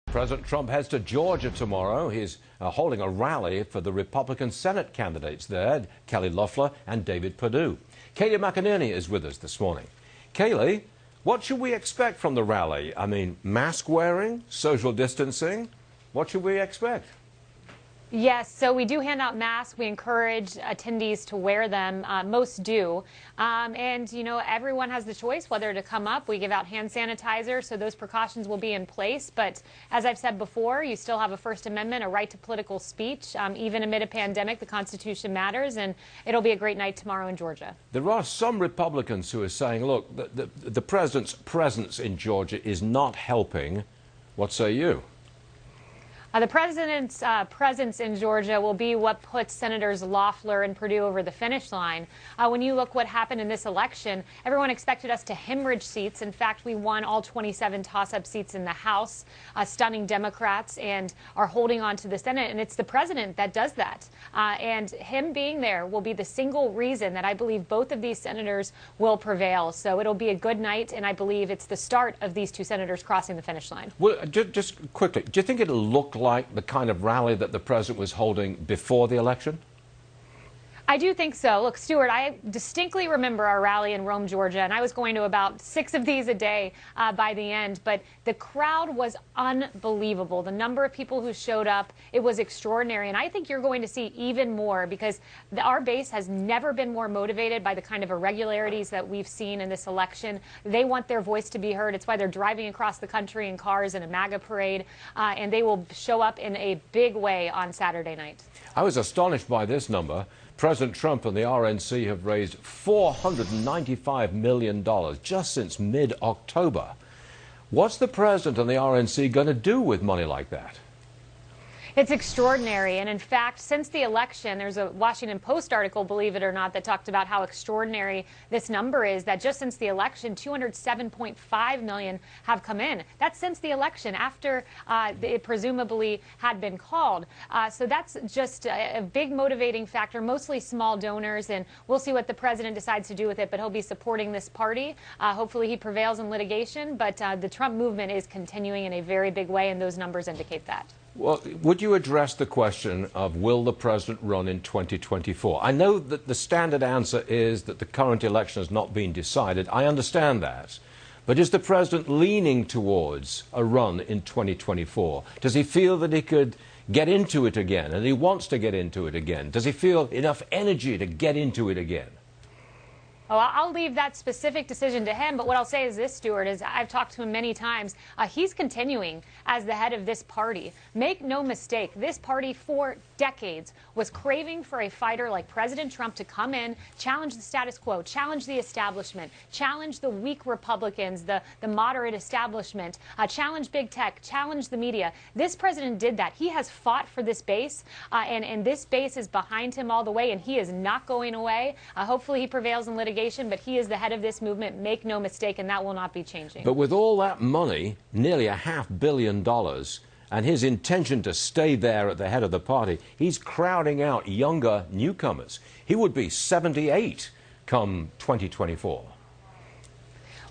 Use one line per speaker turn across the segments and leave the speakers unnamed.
President Trump heads to Georgia tomorrow. He's holding a rally for the Republican Senate candidates there, Kelly Loeffler and David Perdue. Kayleigh McEnerney is with us this morning. Kayleigh, what should we expect from the rally? I mean, mask wearing, social distancing? What should we expect?
Yes, so we do hand out masks. We encourage attendees to wear them. Most do. And, you know, everyone has the choice whether to come up. We give out hand sanitizer, so those precautions will be in place. But as I've said before, you still have a First Amendment, a right to political speech. Even amid a pandemic, the Constitution matters, and it'll be a great night tomorrow in Georgia.
There are some Republicans who are saying, look, the president's presence in Georgia is not helping. What say you?
The president's presence in Georgia will be what puts Senators Loeffler and Perdue over the finish line. When you look what happened in this election, everyone expected us to hemorrhage seats. In fact, we won all 27 toss-up seats in the House, stunning Democrats, and are holding on to the Senate. And it's the president that does that. And him being there will be the single reason that I believe both of these senators will prevail. So it'll be a good night, and I believe it's the start of these two senators crossing the finish line.
Well, just quickly, do you think it'll look like the kind of rally that the president was holding before the election?
I do think so. Look, Stuart, I distinctly remember our rally in Rome, Georgia, and I was going to about 6 of these a day by the end. But the crowd was unbelievable. The number of people who showed up, it was extraordinary. And I think you're going to see even more because our base has never been more motivated by the kind of irregularities that we've seen in this election. They want their voice to be heard. It's why they're driving across the country in cars in a MAGA parade, and they will show up in a big way on Saturday night.
I was astonished by this number. President Trump and the RNC have raised $495 million just since mid-October. What's the president and the RNC going to do with money like that?
It's extraordinary. And in fact, since the election, there's a Washington Post article, believe it or not, that talked about how extraordinary this number is, that just since the election, $207.5 million have come in. That's since the election, after it presumably had been called. So that's just a big motivating factor, mostly small donors, and we'll see what the president decides to do with it, but he'll be supporting this party. Hopefully he prevails in litigation, but the Trump movement is continuing in a very big way, and those numbers indicate that.
Well, would you address the question of will the president run in 2024? I know that the standard answer is that the current election has not been decided. I understand that. But is the president leaning towards a run in 2024? Does he feel that he could get into it again and he wants to get into it again? Does he feel enough energy to get into it again?
Oh, I'll leave that specific decision to him, but what I'll say is this, Stuart, is I've talked to him many times. He's continuing as the head of this party. Make no mistake, this party for decades was craving for a fighter like President Trump to come in, challenge the status quo, challenge the establishment, challenge the weak Republicans, the moderate establishment, challenge big tech, challenge the media. This president did that. He has fought for this base, and this base is behind him all the way, and he is not going away. Hopefully he prevails in litigation. But he is the head of this movement, make no mistake, and that will not be changing.
But with all that money, nearly $500 million, and his intention to stay there at the head of the party, he's crowding out younger newcomers. He would be 78 come 2024.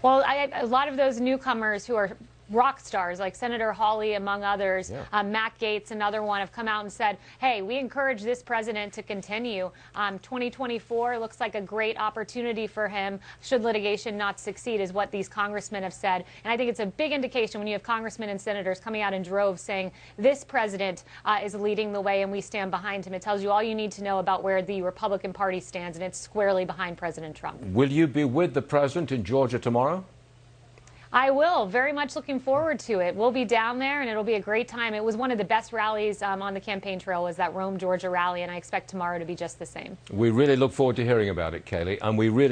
Well, a lot of those newcomers who are rock stars like Senator Hawley, among others, Matt Gaetz, another one, have come out and said, hey, we encourage this president to continue. 2024 looks like a great opportunity for him should litigation not succeed, is what these congressmen have said. And I think it's a big indication when you have congressmen and senators coming out in droves saying this president is leading the way and we stand behind him. It tells you all you need to know about where the Republican Party stands, and it's squarely behind President Trump.
Will you be with the president in Georgia tomorrow?
I will. Very much looking forward to it. We'll be down there, and it'll be a great time. It was one of the best rallies on the campaign trail, was that Rome, Georgia rally, and I expect tomorrow to be just the same.
We really look forward to hearing about it, Kayleigh, and we really